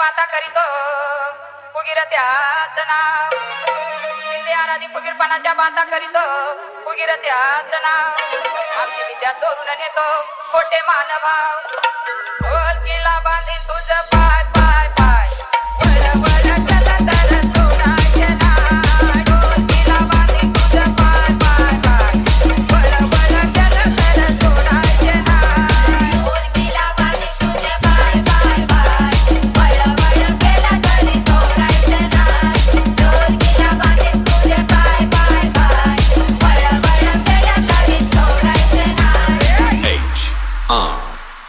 बाता करीतो फुगीर त्याच नाव शिंदे आराधी फुगीरपणाच्या बाता करीतो फुगीर त्याच नाव आमची विद्या चोरून नेतो खोटे मानभाव ढोलकीला बांधीन तुझं पाय पाय पाय वळ वळ चल तर सोनाचे नाय ढोलकीला बांधीन तुझं पाय पाय पाय वळ वळ चल तर सोनाचे नाय ढोलकीला बांधीन तुझे पाय पाय पाय वळ वळ केला तरी सोडायचे नाय ढोलकीला बांधीन तुझे पाय पाय पाय वळ वळ केला तरी सोडायचे नाय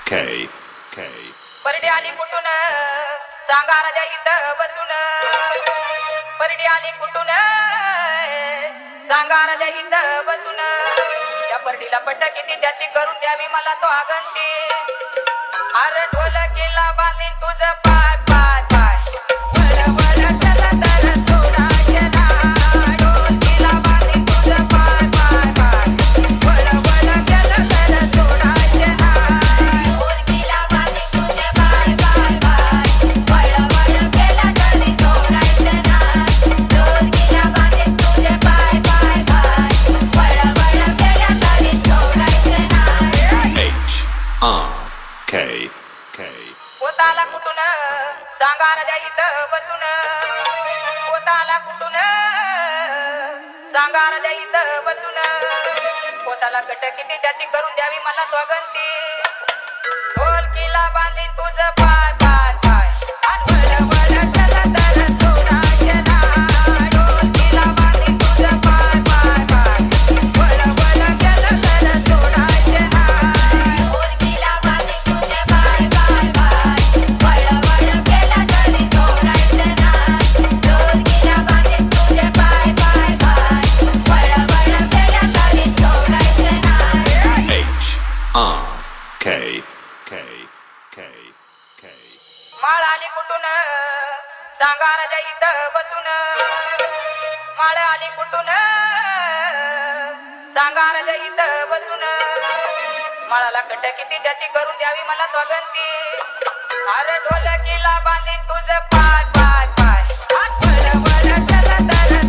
H-R-K-K. परडी आली कुठून सांगा राजा इथं बसून परडी आली कुठून सांगा राजा इथं बसून त्या परडीला पट्ट किती त्याची करून द्यावी मला तो आगंती अरे ढोलकीला बांधीन तुझं पाय पाय पाय वळ वळ चल तर सोडायचे नाय ढोलकीला बांधीन तुझं पाय पाय पाय वळ वळ चल तर सोडायचे नाय ढोलकीला बांधीन तुझे पाय पाय पाय वळ वळ केला तरी सोडायचे नाय ढोलकीला बांधीन तुझे पाय पाय पाय वळ वळ केला तरी सोडायचे नाय H-R-K-K. पोताला कुठून सांगा राजा इथं बसून पोताला कुठून सांगा राजा इथं बसून पोताला कट किती त्याची करून द्यावी मला स्वगंती ढोलकीला बांधीन तुझं पाय पाय पाय आणि वळ वळ चल तर सोडायचे नाय ढोलकीला बांधीन तुझं पाय पाय पाय वळ वळ चल तर सोडायचे नाय ढोलकीला बांधीन तुझे पाय पाय पाय वळ वळ केला तरी सोडायचे नाय ढोलकीला बांधीन तुझे पाय पाय पाय वळ वळ केला तरी सोडायचे नाय H-R-K-K-K. माळ आली कुठून सांगा राजा इथं बसून माळ आली कुठून सांगा राजा इथं बसून माळाला कट किती त्याची करून द्यावी मला स्वगंती अरे ढोलकीला बांधीन तुझं पाय पाय पाय आणि वळ वळ चल तर